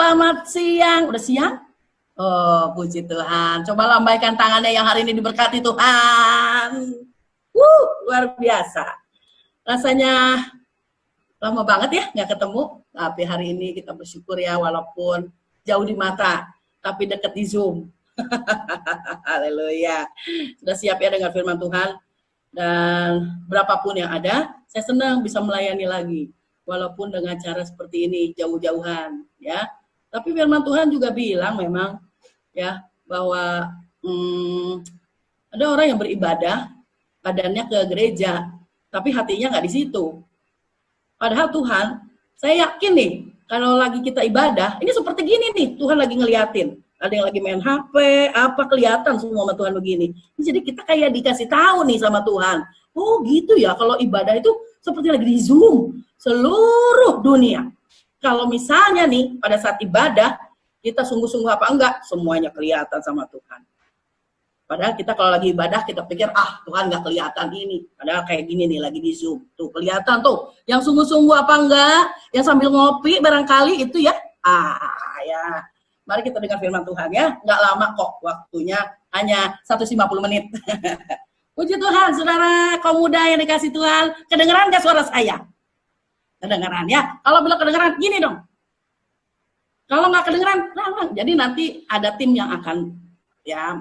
selamat siang. Udah siang? Oh, puji Tuhan. Coba lambaikan tangannya yang hari ini diberkati Tuhan. Luar biasa. Rasanya lama banget ya nggak ketemu. Tapi hari ini kita bersyukur ya, walaupun jauh di mata, tapi dekat di Zoom. Haleluya. Sudah siap ya dengan firman Tuhan? Dan berapapun yang ada, saya senang bisa melayani lagi. Walaupun dengan cara seperti ini, jauh-jauhan. Ya. Tapi firman Tuhan juga bilang memang ya bahwa ada orang yang beribadah, badannya ke gereja, tapi hatinya nggak di situ. Padahal Tuhan, saya yakin nih, kalau lagi kita ibadah, ini seperti gini nih, Tuhan lagi ngeliatin. Ada yang lagi main HP, apa kelihatan semua sama Tuhan begini. Jadi kita kayak dikasih tahu nih sama Tuhan. Oh gitu ya, kalau ibadah itu seperti lagi di Zoom, seluruh dunia. Kalau misalnya nih, pada saat ibadah, kita sungguh-sungguh apa enggak, semuanya kelihatan sama Tuhan. Padahal kita kalau lagi ibadah, kita pikir, Tuhan nggak kelihatan ini. Padahal kayak gini nih, lagi di Zoom. Tuh, kelihatan tuh. Yang sungguh-sungguh apa enggak, yang sambil ngopi barangkali itu ya. Ya. Mari kita dengar firman Tuhan ya. Nggak lama kok waktunya, hanya 150 menit. Puji Tuhan, saudara kaum muda yang dikasih Tuhan. Kedengeran nggak suara saya? Kedengeran ya. Kalau belum kedengeran, gini dong. Kalau nggak kedengeran, jadi nanti ada tim yang akan, ya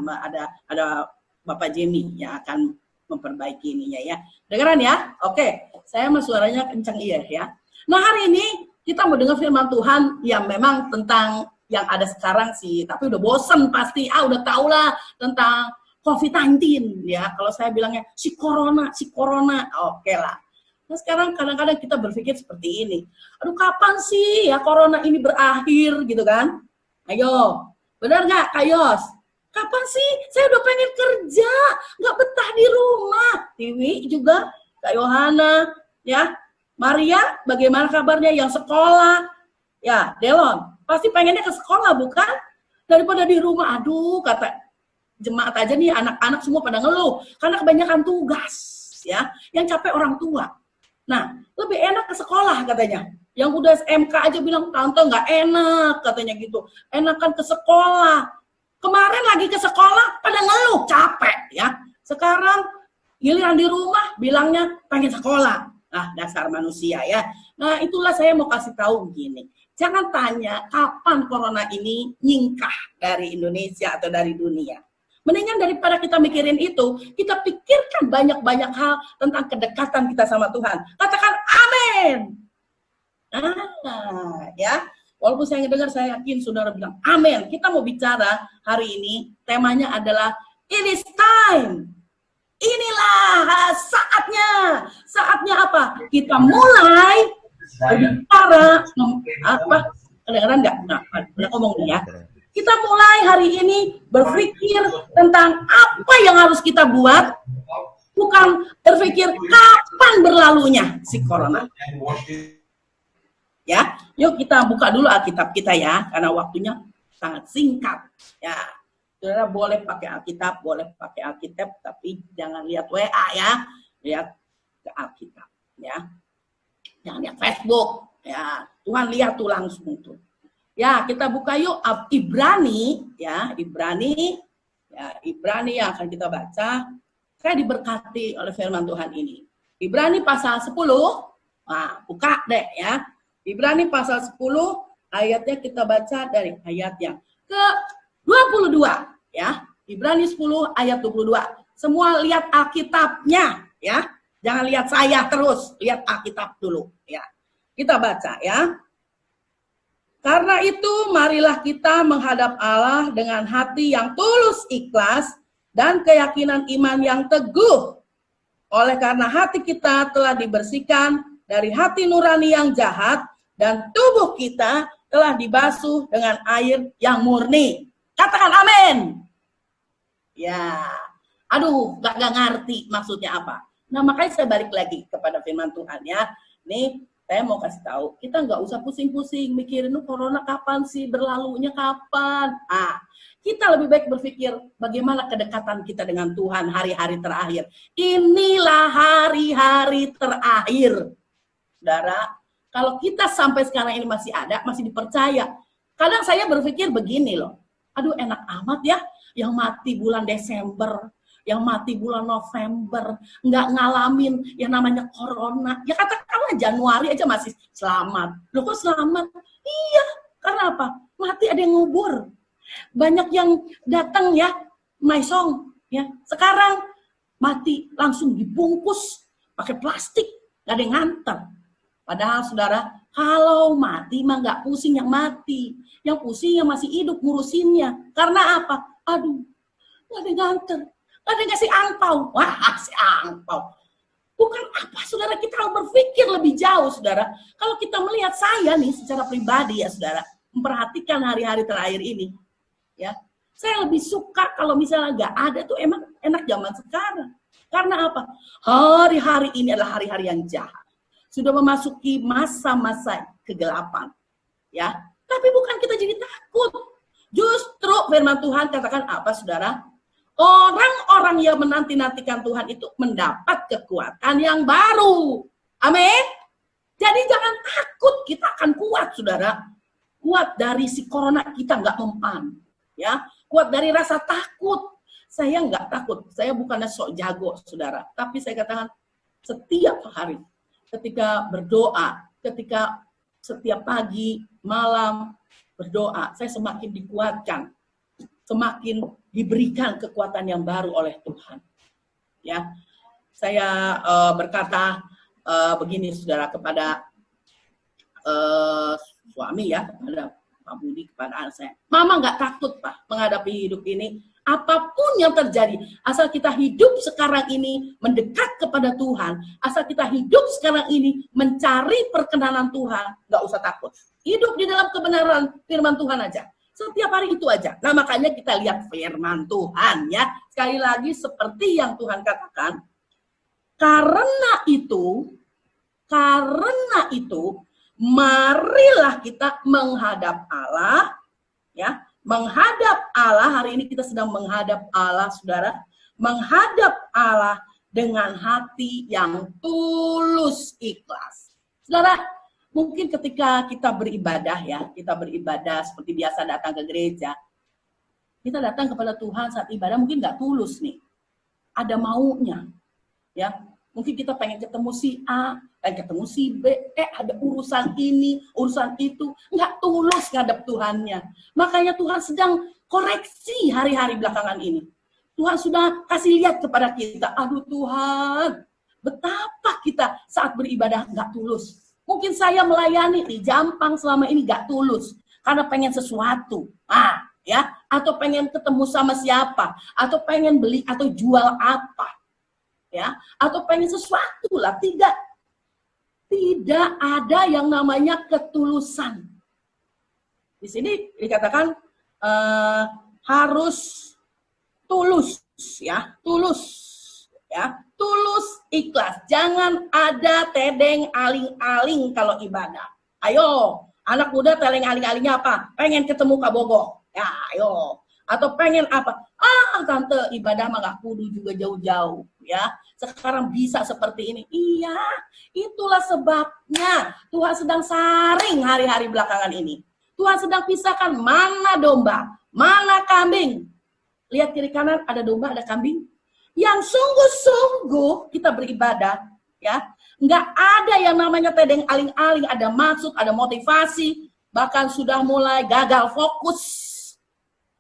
ada Bapak Jimmy yang akan memperbaiki ininya ya. Kedengeran ya? Oke, saya mah suaranya kencang iya ya. Nah hari ini kita mau dengar firman Tuhan yang memang tentang yang ada sekarang sih, tapi udah bosen pasti, udah tau lah tentang COVID-19 ya. Kalau saya bilangnya si corona, oke lah. Nah sekarang kadang-kadang kita berpikir seperti ini, aduh kapan sih ya corona ini berakhir gitu kan? Ayo, benar nggak Kak Yos? Kapan sih? Saya udah pengen kerja, nggak betah di rumah. Tiwi juga, Kak Yohana, ya. Maria, bagaimana kabarnya yang sekolah? Ya, Delon, pasti pengennya ke sekolah bukan? Daripada di rumah, aduh kata jemaat aja nih, anak-anak semua pada ngeluh. Karena kebanyakan tugas, ya. Yang capek orang tua. Nah, lebih enak ke sekolah katanya. Yang udah SMK aja bilang, tante nggak enak katanya gitu. Enakan ke sekolah. Kemarin lagi ke sekolah, pada ngeluh, capek ya. Sekarang giliran di rumah, bilangnya pengen sekolah. Nah, dasar manusia ya. Nah, itulah saya mau kasih tahu begini. Jangan tanya kapan corona ini nyingkah dari Indonesia atau dari dunia. Mendingan daripada kita mikirin itu, kita pikirkan banyak-banyak hal tentang kedekatan kita sama Tuhan. Katakan amin. Ya. Walaupun saya ngedengar, saya yakin saudara bilang amin. Kita mau bicara hari ini, temanya adalah it is time. Inilah saatnya. Saatnya apa? Kita mulai berbicara apa? Kedengeran nggak? Nah, udah ngomong nih ya. Kita mulai hari ini berpikir tentang apa yang harus kita buat, bukan berpikir kapan berlalunya si corona. Ya, yuk kita buka dulu Alkitab kita ya, karena waktunya sangat singkat. Ya, saudara boleh pakai Alkitab, tapi jangan lihat WA ya, lihat ke Alkitab ya. Jangan lihat Facebook ya. Tuhan lihat tuh langsung tuh. Ya, kita buka yuk Ibrani ya, Ibrani yang akan kita baca. Saya diberkati oleh firman Tuhan ini. Ibrani pasal 10. Nah, buka deh ya. Ibrani pasal 10 ayatnya kita baca dari ayat yang ke-22 ya. Ibrani 10 ayat 22. Semua lihat Alkitabnya ya. Jangan lihat saya terus, lihat Alkitab dulu ya. Kita baca ya. Karena itu marilah kita menghadap Allah dengan hati yang tulus ikhlas dan keyakinan iman yang teguh. Oleh karena hati kita telah dibersihkan dari hati nurani yang jahat dan tubuh kita telah dibasuh dengan air yang murni. Katakan amin. Ya, aduh, gak ngerti maksudnya apa. Nah, makanya saya balik lagi kepada firman Tuhan ya. Nih, saya mau kasih tahu, kita nggak usah pusing-pusing mikirin corona kapan sih, berlalunya kapan. Kita lebih baik berpikir bagaimana kedekatan kita dengan Tuhan hari-hari terakhir. Inilah hari-hari terakhir. Saudara, kalau kita sampai sekarang ini masih ada, masih dipercaya, Kadang saya berpikir begini loh, aduh enak amat ya, yang mati bulan Desember, yang mati bulan November, nggak ngalamin yang namanya corona. Ya katakanlah Januari aja masih selamat. Loh kok selamat? Iya, karena apa? Mati ada yang ngubur. Banyak yang datang ya, maisong, ya. Sekarang mati langsung dibungkus pakai plastik, nggak ada yang nganter. Padahal saudara, kalau mati mah nggak pusing yang mati, yang pusing yang masih hidup ngurusinnya. Karena apa? Aduh, nggak ada yang nganter, nggak ada yang ngasih angpau. Wah, si angpau. Bukan apa, saudara, kita harus berpikir lebih jauh, saudara. Kalau kita melihat saya nih secara pribadi ya, saudara, memperhatikan hari-hari terakhir ini, ya, saya lebih suka kalau misalnya nggak ada tuh emang enak zaman sekarang. Karena apa? Hari-hari ini adalah hari-hari yang jahat. Sudah memasuki masa-masa kegelapan, ya. Tapi bukan kita jadi takut. Justru firman Tuhan katakan apa, saudara? Orang-orang yang menanti-nantikan Tuhan itu mendapat kekuatan yang baru. Amin. Jadi jangan takut, kita akan kuat, saudara. Kuat dari si corona kita nggak mempan, ya. Kuat dari rasa takut. Saya nggak takut. Saya bukannya sok jago, saudara. Tapi saya katakan setiap hari, ketika berdoa, ketika setiap pagi, malam berdoa, saya semakin dikuatkan, semakin diberikan kekuatan yang baru oleh Tuhan. Ya, saya berkata begini, saudara, kepada suami ya, kepada Pak Budi, kepada anak saya, Mama nggak takut Pak menghadapi hidup ini. Apapun yang terjadi, asal kita hidup sekarang ini mendekat kepada Tuhan, asal kita hidup sekarang ini mencari perkenanan Tuhan, nggak usah takut. Hidup di dalam kebenaran firman Tuhan aja. Setiap hari itu aja. Nah makanya kita lihat firman Tuhan ya. Sekali lagi seperti yang Tuhan katakan, karena itu, marilah kita menghadap Allah, ya. Menghadap Allah, hari ini kita sedang menghadap Allah, saudara. Menghadap Allah dengan hati yang tulus ikhlas. Saudara, mungkin ketika kita beribadah ya, kita beribadah seperti biasa datang ke gereja. Kita datang kepada Tuhan saat ibadah mungkin nggak tulus nih. Ada maunya. Ya, mungkin kita pengen ketemu si A, pengen ketemu si B, ada urusan ini, urusan itu, nggak tulus ngadep Tuhannya. Makanya Tuhan sedang koreksi hari-hari belakangan ini. Tuhan sudah kasih lihat kepada kita, aduh Tuhan, betapa kita saat beribadah nggak tulus. Mungkin saya melayani di Jampang selama ini nggak tulus, karena pengen sesuatu, ya, atau pengen ketemu sama siapa, atau pengen beli atau jual apa. Ya, atau pengen sesuatu lah, tidak ada yang namanya ketulusan. Di sini dikatakan harus tulus, ya, tulus ikhlas. Jangan ada tedeng aling-aling kalau ibadah. Ayo, anak muda tedeng aling-alingnya apa? Pengen ketemu Kak Bogo, ya, ayo. Atau pengen apa? Tante ibadah mah gak kudu juga jauh-jauh ya. Sekarang bisa seperti ini. Iya, itulah sebabnya Tuhan sedang saring hari-hari belakangan ini. Tuhan sedang pisahkan mana domba, mana kambing. Lihat kiri kanan, ada domba, ada kambing. Yang sungguh-sungguh kita beribadah ya. Nggak ada yang namanya tedeng aling-aling, ada maksud, ada motivasi, bahkan sudah mulai gagal fokus.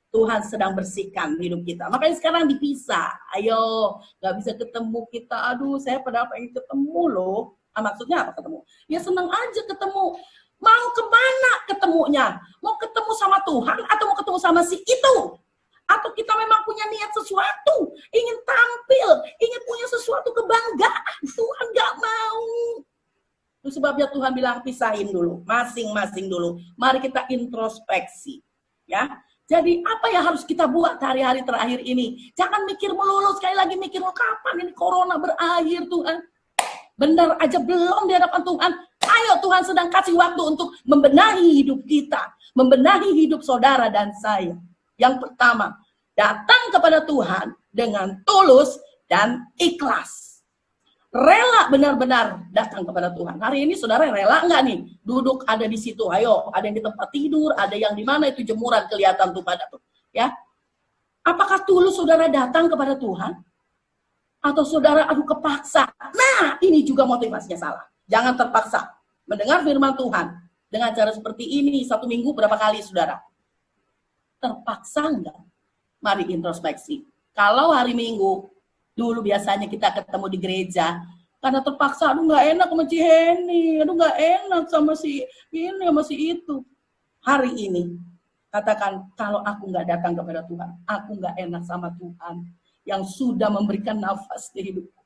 Tuhan sedang bersihkan hidup kita. Makanya sekarang dipisah. Ayo, gak bisa ketemu kita. Aduh, saya padahal pengen ketemu loh. Maksudnya apa ketemu? Ya senang aja ketemu. Mau kemana ketemunya? Mau ketemu sama Tuhan atau mau ketemu sama si itu? Atau kita memang punya niat sesuatu, ingin tampil, ingin punya sesuatu kebanggaan. Tuhan gak mau. Itu sebabnya Tuhan bilang pisahin dulu, masing-masing dulu. Mari kita introspeksi. Ya. Jadi apa yang harus kita buat hari-hari terakhir ini? Jangan mikir melulu, sekali lagi mikir, kapan ini corona berakhir Tuhan? Benar aja belum di hadapan Tuhan. Ayo, Tuhan sedang kasih waktu untuk membenahi hidup kita. Membenahi hidup saudara dan saya. Yang pertama, datang kepada Tuhan dengan tulus dan ikhlas. rela benar-benar datang kepada Tuhan. Hari ini saudara rela nggak nih duduk ada di situ? Ayo, ada yang di tempat tidur, ada yang di mana itu jemuran kelihatan tuh pada tuh, ya. Apakah tulus saudara datang kepada Tuhan? Atau saudara aduh kepaksa? Nah, ini juga motivasinya salah. Jangan terpaksa mendengar firman Tuhan dengan cara seperti ini 1 minggu berapa kali saudara? Terpaksa enggak? Mari introspeksi. Kalau hari Minggu dulu biasanya kita ketemu di gereja, karena terpaksa, aduh nggak enak sama si Heni, aduh nggak enak sama si ini, sama si itu. Hari ini, katakan, kalau aku nggak datang kepada Tuhan, aku nggak enak sama Tuhan, yang sudah memberikan nafas di hidupku,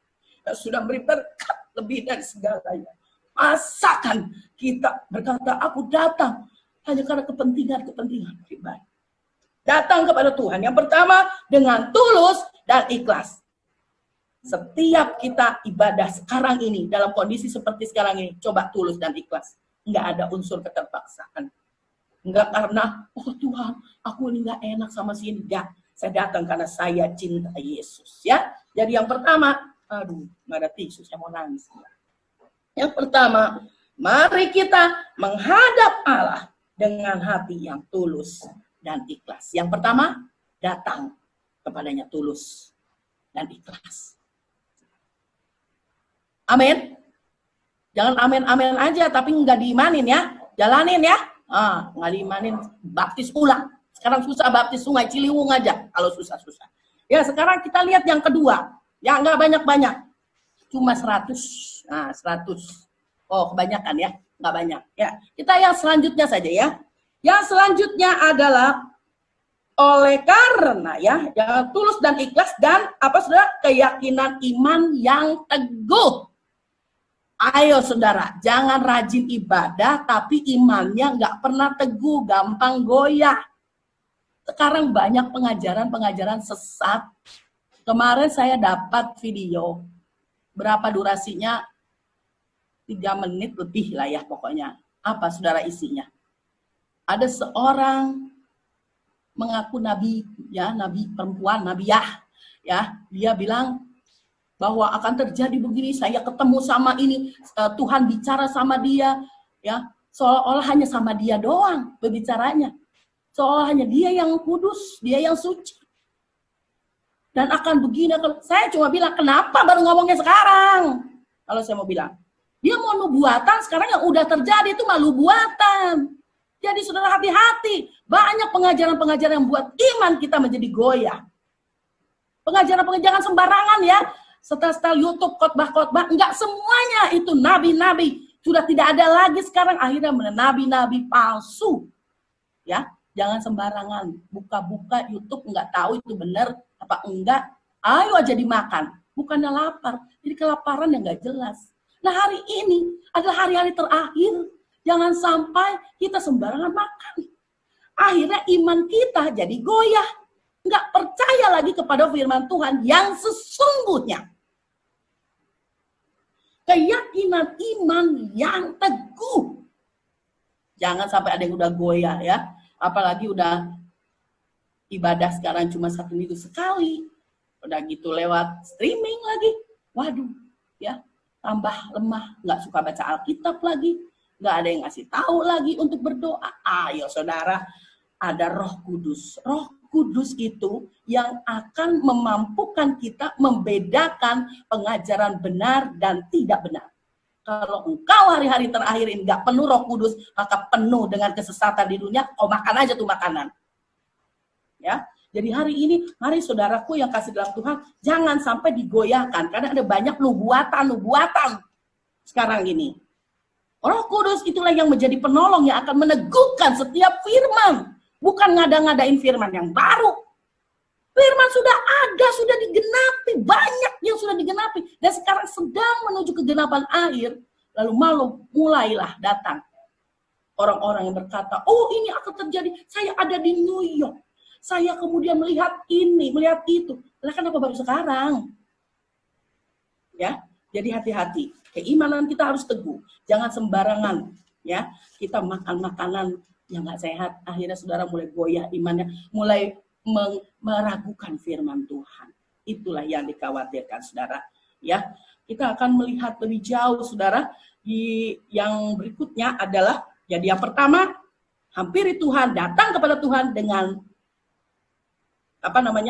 yang sudah memberi berkat lebih dari segalanya. Masakan kita berkata, aku datang hanya karena kepentingan pribadi. Datang kepada Tuhan, yang pertama, dengan tulus dan ikhlas. Setiap kita ibadah sekarang ini, dalam kondisi seperti sekarang ini, coba tulus dan ikhlas. Nggak ada unsur keterpaksaan. Nggak karena, oh Tuhan, aku ini nggak enak sama si ini. Nggak, saya datang karena saya cinta Yesus. Ya, jadi yang pertama, aduh, nggak ada tisu, saya mau nangis. Yang pertama, mari kita menghadap Allah dengan hati yang tulus dan ikhlas. Yang pertama, datang kepadanya tulus dan ikhlas. Amin. Jangan amin-amin aja, tapi nggak diimanin ya. Jalanin ya. Nggak diimanin, baptis ulang. Sekarang susah baptis Sungai Ciliwung aja, kalau susah-susah. Ya, sekarang kita lihat yang kedua. Yang nggak banyak-banyak. Cuma 100. Nah, 100. Oh, kebanyakan ya. Nggak banyak. Ya, kita yang selanjutnya saja ya. Yang selanjutnya adalah oleh karena ya, yang tulus dan ikhlas dan apa saudara? Keyakinan iman yang teguh. Ayo saudara, jangan rajin ibadah tapi imannya nggak pernah teguh, gampang goyah. Sekarang banyak pengajaran-pengajaran sesat. Kemarin saya dapat video, berapa durasinya? 3 menit lebih lah ya pokoknya. Apa saudara isinya? Ada seorang mengaku nabi, ya nabi perempuan, nabiyah, ya dia bilang bahwa akan terjadi begini, saya ketemu sama ini, Tuhan bicara sama dia, ya seolah-olah hanya sama dia doang berbicaranya, seolah hanya dia yang kudus, dia yang suci, dan akan begini. Saya cuma bilang, kenapa baru ngomongnya sekarang? Kalau saya mau bilang, dia mau nubuatan, sekarang yang udah terjadi itu malu buatan. Jadi saudara hati-hati, banyak pengajaran-pengajaran yang buat iman kita menjadi goyah. Pengajaran-pengajaran sembarangan ya. Setel-setel YouTube, khotbah-khotbah, enggak semuanya itu nabi-nabi. Sudah tidak ada lagi sekarang, akhirnya nabi-nabi palsu. Ya, jangan sembarangan. Buka-buka YouTube, enggak tahu itu benar apa enggak. Ayo aja dimakan. Bukannya lapar. Jadi kelaparan yang enggak jelas. Nah, hari ini adalah hari-hari terakhir. Jangan sampai kita sembarangan makan. Akhirnya iman kita jadi goyah. Enggak percaya lagi kepada firman Tuhan yang sesungguhnya. Keyakinan iman yang teguh. Jangan sampai ada yang udah goyah ya. Apalagi udah ibadah sekarang cuma 1 minggu sekali. Udah gitu lewat streaming lagi. Waduh, ya tambah lemah. Nggak suka baca Alkitab lagi. Nggak ada yang ngasih tahu lagi untuk berdoa. Ayo saudara, ada Roh Kudus. Roh Kudus itu yang akan memampukan kita membedakan pengajaran benar dan tidak benar. Kalau engkau hari-hari terakhir ini nggak penuh Roh Kudus, maka penuh dengan kesesatan di dunia, kau makan aja tuh makanan. Ya, jadi hari ini, mari saudaraku yang kasih dalam Tuhan, jangan sampai digoyahkan, karena ada banyak nubuatan sekarang ini. Roh Kudus itulah yang menjadi penolong yang akan meneguhkan setiap firman. Bukan ngada-ngadain firman yang baru. Firman sudah ada, sudah digenapi. Banyak yang sudah digenapi. Dan sekarang sedang menuju kegenapan akhir. Lalu mulailah datang orang-orang yang berkata, oh ini akan terjadi. Saya ada di New York. Saya kemudian melihat ini, melihat itu. Lah kenapa baru sekarang? Ya, jadi hati-hati. Keimanan kita harus teguh. Jangan sembarangan. Ya, kita makan makanan yang nggak sehat, akhirnya saudara mulai goyah imannya, mulai meragukan firman Tuhan. Itulah yang dikhawatirkan saudara. ya. Kita akan melihat lebih jauh, saudara. Yang berikutnya adalah, jadi yang pertama, hampiri Tuhan, datang kepada Tuhan dengan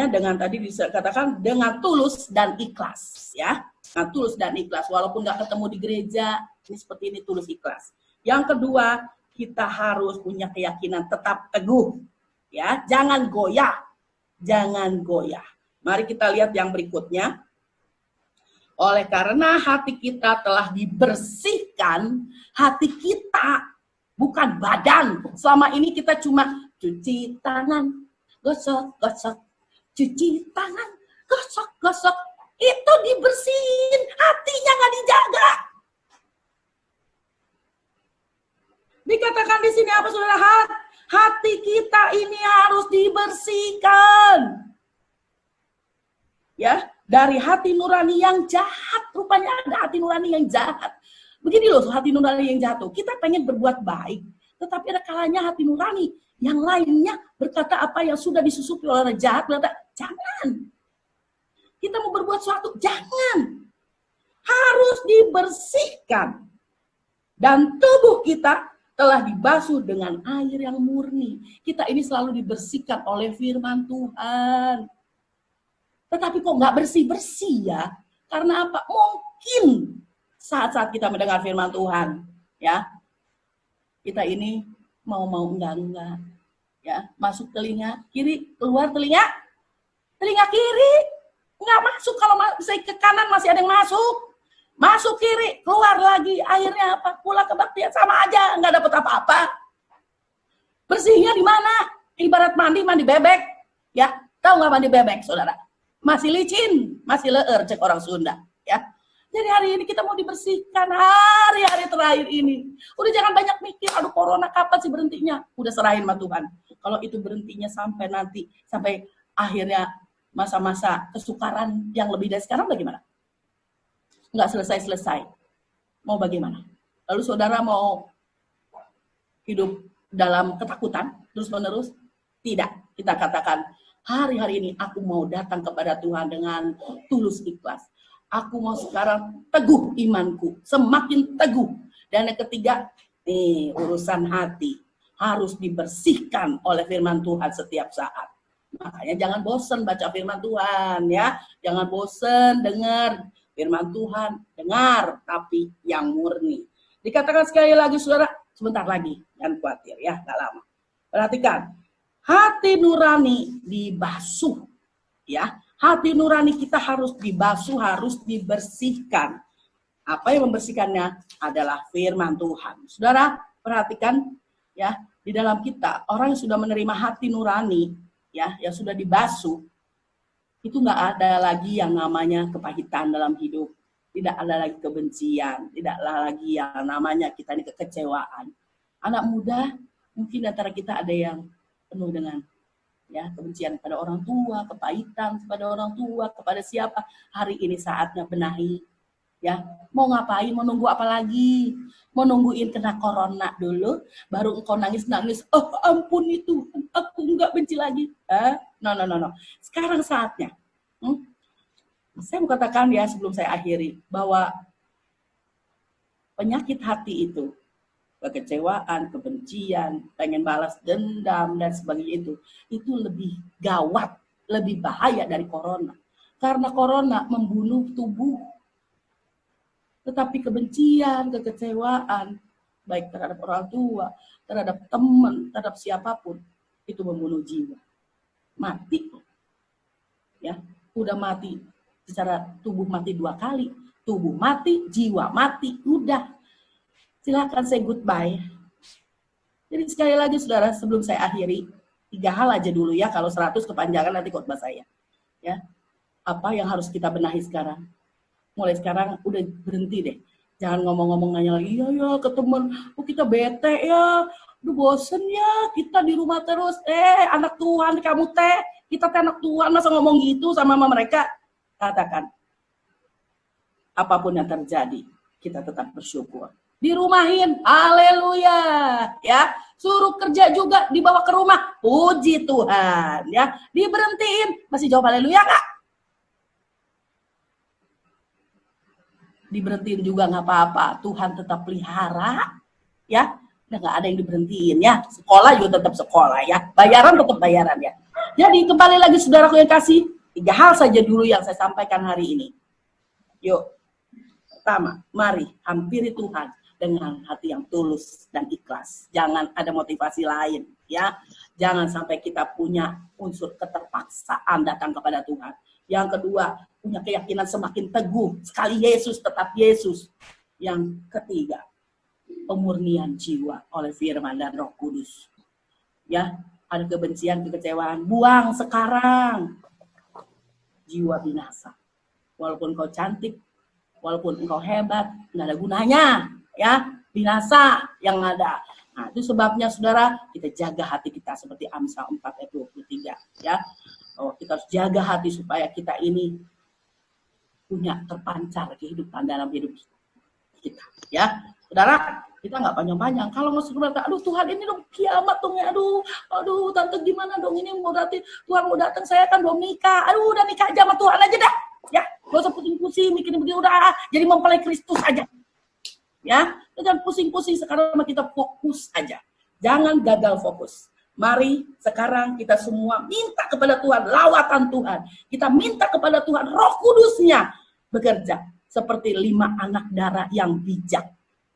dengan tadi dikatakan dengan tulus dan ikhlas, ya. Nah, tulus dan ikhlas, walaupun nggak ketemu di gereja, ini seperti ini, tulus ikhlas. Yang kedua, kita harus punya keyakinan tetap teguh, ya, jangan goyah, jangan goyah. Mari kita lihat yang berikutnya. Oleh karena hati kita telah dibersihkan, hati kita bukan badan. Selama ini kita cuma cuci tangan, gosok-gosok, cuci tangan, gosok-gosok. Itu dibersihin, hatinya nggak dijaga. Dikatakan di sini apa, saudara? Hati kita ini harus dibersihkan. Ya, dari hati nurani yang jahat. Rupanya ada hati nurani yang jahat. Begini loh, hati nurani yang jahat tuh. Kita pengen berbuat baik, tetapi ada kalanya hati nurani yang lainnya berkata apa yang sudah disusupi oleh orang jahat, berkata, jangan. Kita mau berbuat sesuatu, jangan. Harus dibersihkan. Dan tubuh kita telah dibasuh dengan air yang murni. Kita ini selalu dibersihkan oleh firman Tuhan. Tetapi kok nggak bersih-bersih ya? Karena apa? Mungkin saat-saat kita mendengar firman Tuhan, ya, kita ini mau enggak, ya, masuk telinga kiri, keluar telinga kiri, nggak masuk. Kalau saya ke kanan masih ada yang masuk kiri, keluar lagi. Akhirnya apa? Pulang kebaktian sama aja, nggak dapat apa-apa. Bersihnya di mana? Ibarat mandi bebek, ya. Tahu nggak mandi bebek, saudara? Masih licin, masih leer, cek orang Sunda, ya. Jadi hari ini kita mau dibersihkan, hari-hari terakhir ini. Udah jangan banyak mikir, aduh corona kapan sih berhentinya? Udah serahin sama Tuhan. Kalau itu berhentinya sampai nanti, sampai akhirnya masa-masa kesukaran yang lebih dari sekarang, bagaimana? Nggak selesai-selesai. Mau bagaimana? Lalu saudara mau hidup dalam ketakutan terus-menerus? Tidak. Kita katakan, hari-hari ini aku mau datang kepada Tuhan dengan tulus ikhlas. Aku mau sekarang teguh imanku, semakin teguh. Dan yang ketiga, urusan hati harus dibersihkan oleh firman Tuhan setiap saat. Makanya jangan bosan baca firman Tuhan, ya. Jangan bosan dengar firman Tuhan, dengar tapi yang murni. Dikatakan sekali lagi, saudara, sebentar lagi, jangan khawatir ya, nggak lama. Perhatikan. Hati nurani dibasuh, ya. Hati nurani kita harus dibasuh, harus dibersihkan. Apa yang membersihkannya adalah firman Tuhan. Saudara, perhatikan ya, di dalam kita orang yang sudah menerima hati nurani, ya, yang sudah dibasuh, itu nggak ada lagi yang namanya kepahitan dalam hidup, tidak ada lagi kebencian, tidak ada lagi yang namanya kita ini kekecewaan. Anak muda mungkin antara kita ada yang penuh dengan ya kebencian kepada orang tua, kepahitan kepada orang tua, kepada siapa. Hari ini saatnya benahi. Ya, mau ngapain? Mau nunggu apa lagi? Mau nungguin kena corona dulu, baru engkau nangis-nangis. Oh ampun itu, aku nggak benci lagi. No. Sekarang saatnya. Saya mau katakan ya sebelum saya akhiri bahwa penyakit hati itu, kekecewaan, kebencian, pengen balas dendam, dan sebagainya itu lebih gawat, lebih bahaya dari corona. Karena corona membunuh tubuh. Tetapi kebencian, kekecewaan, baik terhadap orang tua, terhadap teman, terhadap siapapun, itu membunuh jiwa. Mati. Ya, udah mati. Secara tubuh mati 2 kali. Tubuh mati, jiwa mati, udah. Silakan say goodbye. Jadi sekali lagi saudara, sebelum saya akhiri, 3 hal aja dulu ya, kalau 100 kepanjangan nanti khotbah saya. Ya. Apa yang harus kita benahi sekarang? Mulai sekarang udah berhenti deh. Jangan ngomong-ngomong nanya lagi, iya ke temen, kita bete ya, udah bosen ya, kita di rumah terus, anak Tuhan kamu kita anak Tuhan, masa ngomong gitu sama mereka? Katakan, apapun yang terjadi, kita tetap bersyukur. Dirumahin, haleluya, ya. Suruh kerja juga dibawa ke rumah, puji Tuhan, ya. Diberhentiin, masih jawab haleluya enggak? diberhentiin juga nggak apa-apa. Tuhan tetap pelihara, ya. Udah nggak ada yang diberhentiin ya. Sekolah juga tetap sekolah ya. Bayaran tetap bayaran ya. Jadi kembali lagi saudaraku yang kasih, 3 hal saja dulu yang saya sampaikan hari ini. Yuk, pertama, mari hampiri Tuhan dengan hati yang tulus dan ikhlas. Jangan ada motivasi lain ya. Jangan sampai kita punya unsur keterpaksaan datang kepada Tuhan. Yang kedua, punya keyakinan semakin teguh. Sekali Yesus tetap Yesus. Yang ketiga, pemurnian jiwa oleh firman dan Roh Kudus. Ya, ada kebencian, kekecewaan, buang sekarang. Jiwa binasa. Walaupun kau cantik, walaupun engkau hebat, nggak ada gunanya, ya, binasa yang ada. Nah, itu sebabnya saudara, kita jaga hati kita seperti Amsal 4 ayat 23, ya. Oh, kita harus jaga hati supaya kita ini punya terpancar kehidupan dalam hidup kita, ya. Saudara, kita nggak panjang-panjang. Kalau masuk berkata, aduh Tuhan ini dong kiamat dong ya, aduh tante gimana dong ini mau datang, Tuhan mau datang, saya kan belum nikah, aduh udah nikah aja sama Tuhan aja dah, ya, gak usah pusing-pusing, mikirin begini udah, jadi mempelai Kristus aja, ya, jangan pusing-pusing, sekarang kita fokus aja, jangan gagal fokus. Mari sekarang kita semua minta kepada Tuhan, lawatan Tuhan, kita minta kepada Tuhan Roh Kudusnya bekerja seperti 5 anak darah yang bijak.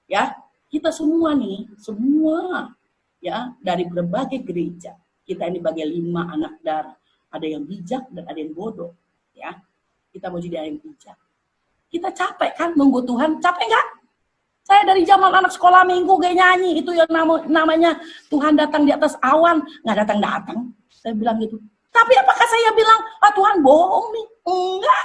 Ya, kita semua nih, semua ya dari berbagai gereja. Kita ini bagai 5 anak darah. Ada yang bijak dan ada yang bodoh, ya. Kita mau jadi yang bijak. Kita capek kan nunggu Tuhan? Capek nggak? Saya dari zaman anak sekolah minggu gaya nyanyi itu yang namanya Tuhan datang di atas awan, nggak datang-datang. Saya bilang gitu. Tapi apakah saya bilang, ah Tuhan bohong nih? Enggak.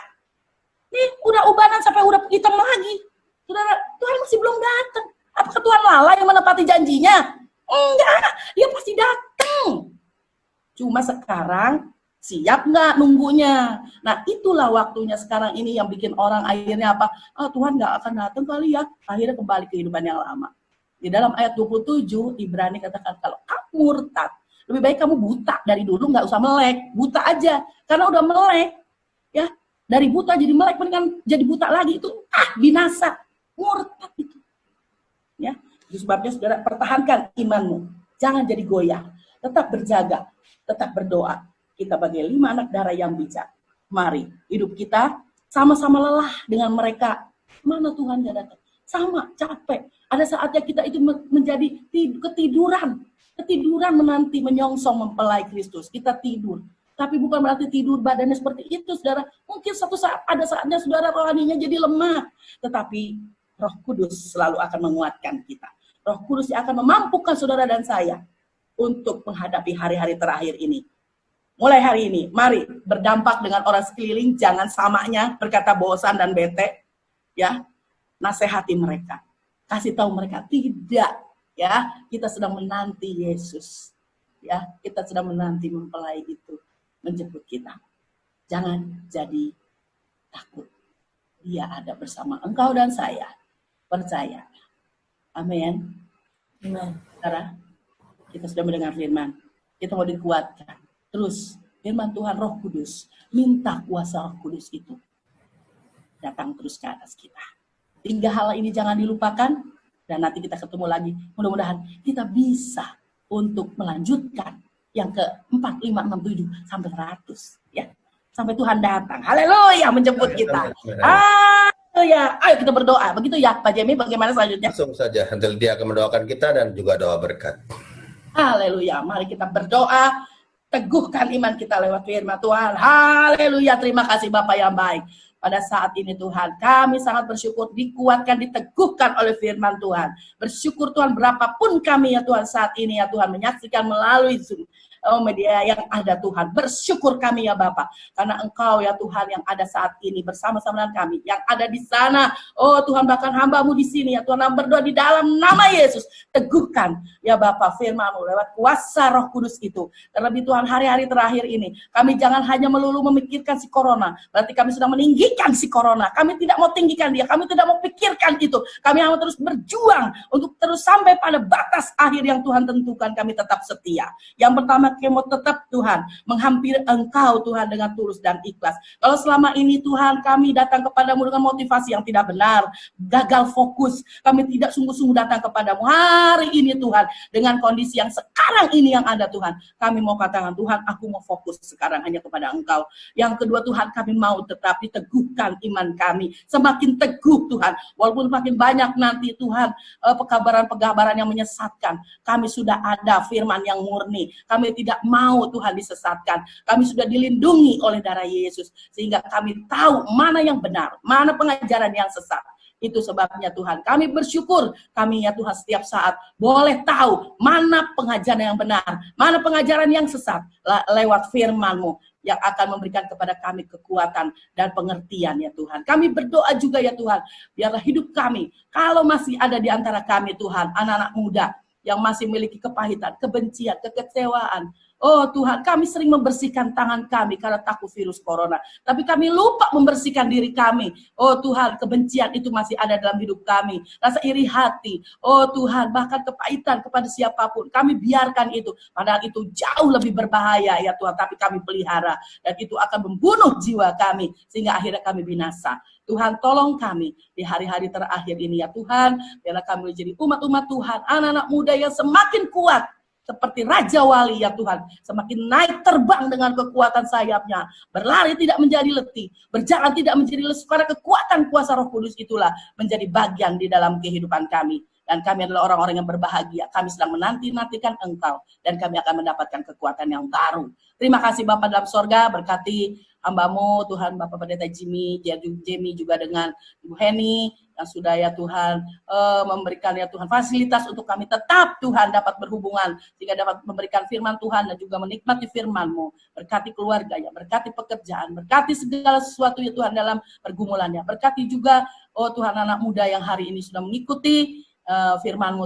Nih udah ubanan sampai udah hitam lagi. Saudara, Tuhan masih belum datang. Apakah Tuhan lalai yang menepati janjinya? Enggak, dia pasti datang. Cuma sekarang siap nggak nunggunya? Nah itulah waktunya sekarang ini yang bikin orang akhirnya apa? Ah Tuhan nggak akan datang kali ya. Akhirnya kembali kehidupan yang lama. Di dalam ayat 27 Ibrani katakan kalau kamu murtad, lebih baik kamu buta dari dulu, nggak usah melek, buta aja. Karena udah melek, ya dari buta jadi melek, mendingan jadi buta lagi itu binasa. Murtad itu, ya. Itu sebabnya saudara pertahankan imanmu, jangan jadi goyah, tetap berjaga, tetap berdoa. Kita bagai 5 anak darah yang bijak. Mari hidup kita sama-sama lelah dengan mereka. Mana Tuhan gak datang? Sama capek. Ada saatnya kita itu menjadi ketiduran menanti menyongsong mempelai Kristus. Kita tidur. Tapi bukan berarti tidur badannya seperti itu, saudara. Mungkin suatu saat ada saatnya saudara rohaninya jadi lemah. Tetapi Roh Kudus selalu akan menguatkan kita. Roh Kudus yang akan memampukan saudara dan saya untuk menghadapi hari-hari terakhir ini. Mulai hari ini, mari berdampak dengan orang sekeliling, jangan samanya berkata bosan dan bete, ya. Nasihati mereka, kasih tahu mereka tidak, ya. Kita sedang menanti Yesus, ya. Kita sedang menanti mempelai itu menjemput kita. Jangan jadi takut. Dia ada bersama engkau dan saya. Percaya. Amin. Amin. Saudara, kita sudah mendengar firman. Kita mau dikuatkan. Terus, firman Tuhan Roh Kudus. Minta kuasa Roh Kudus itu datang terus ke atas kita. 3 hal ini jangan dilupakan. Dan nanti kita ketemu lagi. Mudah-mudahan kita bisa untuk melanjutkan yang ke 4, 5, 6, 7 sampai 100. Ya. Sampai Tuhan datang. Haleluya menjemput kita. Ya, ayo kita berdoa. Begitu ya, Pak Jemi, bagaimana selanjutnya? Langsung saja, nanti dia akan mendoakan kita dan juga doa berkat. Haleluya, mari kita berdoa, teguhkan iman kita lewat firman Tuhan. Haleluya, terima kasih Bapak yang baik. Pada saat ini Tuhan, kami sangat bersyukur dikuatkan, diteguhkan oleh firman Tuhan. Bersyukur Tuhan berapapun kami ya Tuhan saat ini ya Tuhan, menyaksikan melalui Zoom. Media yang ada Tuhan, bersyukur kami ya Bapa, karena Engkau ya Tuhan yang ada saat ini bersama-sama dengan kami, yang ada di sana. Oh Tuhan, bahkan hamba-Mu di sini ya Tuhan, berdoa di dalam nama Yesus, teguhkan ya Bapa firman-Mu lewat kuasa Roh Kudus itu. Terlebih Tuhan hari-hari terakhir ini, kami jangan hanya melulu memikirkan si corona, berarti kami sudah meninggikan si corona. Kami tidak mau tinggikan dia, kami tidak mau pikirkan itu. Kami harus terus berjuang untuk terus sampai pada batas akhir yang Tuhan tentukan. Kami tetap setia. Yang pertama kami tetap Tuhan menghampiri Engkau Tuhan dengan tulus dan ikhlas. Kalau selama ini Tuhan kami datang kepadamu dengan motivasi yang tidak benar, gagal fokus, kami tidak sungguh-sungguh datang kepadamu hari ini Tuhan, dengan kondisi yang sekarang ini yang ada Tuhan, kami mau katakan Tuhan, aku mau fokus sekarang hanya kepada Engkau. Yang kedua Tuhan, kami mau tetap diteguhkan iman kami, semakin teguh Tuhan, walaupun makin banyak nanti Tuhan pekabaran-pekabaran yang menyesatkan, kami sudah ada firman yang murni, kami tidak mau Tuhan disesatkan, kami sudah dilindungi oleh darah Yesus, sehingga kami tahu mana yang benar, mana pengajaran yang sesat. Itu sebabnya Tuhan, kami bersyukur, kami ya Tuhan setiap saat boleh tahu mana pengajaran yang benar, mana pengajaran yang sesat, lewat firman-Mu yang akan memberikan kepada kami kekuatan dan pengertian ya Tuhan. Kami berdoa juga ya Tuhan, biarlah hidup kami, kalau masih ada di antara kami Tuhan, anak-anak muda yang masih memiliki kepahitan, kebencian, kekecewaan, oh Tuhan, kami sering membersihkan tangan kami karena takut virus corona. Tapi kami lupa membersihkan diri kami. Oh Tuhan, kebencian itu masih ada dalam hidup kami. Rasa iri hati. Oh Tuhan, bahkan kepahitan kepada siapapun. Kami biarkan itu. Padahal itu jauh lebih berbahaya ya Tuhan. Tapi kami pelihara. Dan itu akan membunuh jiwa kami. Sehingga akhirnya kami binasa. Tuhan tolong kami di hari-hari terakhir ini ya Tuhan. Biarlah kami menjadi umat-umat Tuhan. Anak-anak muda yang semakin kuat. Seperti Raja Wali ya Tuhan, semakin naik terbang dengan kekuatan sayapnya, berlari tidak menjadi letih, berjalan tidak menjadi lesu, karena kekuatan kuasa Roh Kudus itulah menjadi bagian di dalam kehidupan kami. Dan kami adalah orang-orang yang berbahagia, kami sedang menanti-nantikan Engkau, dan kami akan mendapatkan kekuatan yang baru. Terima kasih Bapa dalam sorga, berkati hamba-Mu Tuhan, Bapak Pendeta Jimmy juga dengan Ibu Heni, yang sudah ya Tuhan memberikan ya Tuhan fasilitas untuk kami tetap Tuhan dapat berhubungan, sehingga dapat memberikan firman Tuhan dan juga menikmati firman-Mu. Berkati keluarganya, berkati pekerjaan, berkati segala sesuatu ya Tuhan dalam pergumulannya. Berkati juga oh Tuhan anak muda yang hari ini sudah mengikuti firman-Mu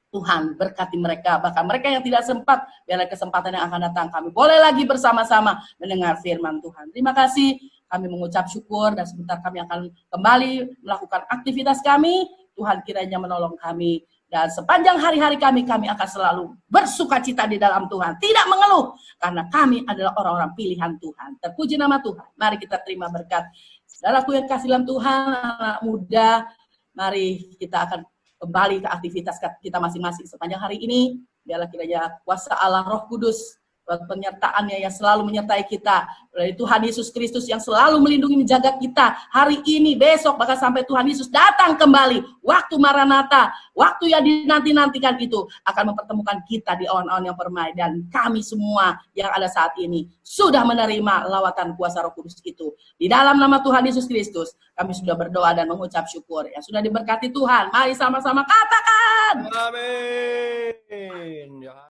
Tuhan, berkati mereka, bahkan mereka yang tidak sempat, biarlah kesempatan yang akan datang kami boleh lagi bersama-sama mendengar firman Tuhan. Terima kasih, kami mengucap syukur, dan sebentar kami akan kembali melakukan aktivitas kami. Tuhan kiranya menolong kami, dan sepanjang hari-hari kami akan selalu bersukacita di dalam Tuhan, tidak mengeluh, karena kami adalah orang-orang pilihan Tuhan. Terpuji nama Tuhan. Mari kita terima berkat. Saudaraku yang kasih dalam Tuhan, anak muda, mari kita akan kembali ke aktivitas kita masing-masing sepanjang hari ini. Biarlah kiranya kuasa Allah Roh Kudus, penyertaannya yang selalu menyertai kita, dari Tuhan Yesus Kristus yang selalu melindungi menjaga kita hari ini, besok, bahkan sampai Tuhan Yesus datang kembali. Waktu Maranatha, waktu yang dinanti-nantikan itu akan mempertemukan kita di awan-awan yang permai, dan kami semua yang ada saat ini sudah menerima lawatan kuasa Roh Kudus itu. Di dalam nama Tuhan Yesus Kristus kami sudah berdoa dan mengucap syukur. Yang sudah diberkati Tuhan, mari sama-sama katakan amin.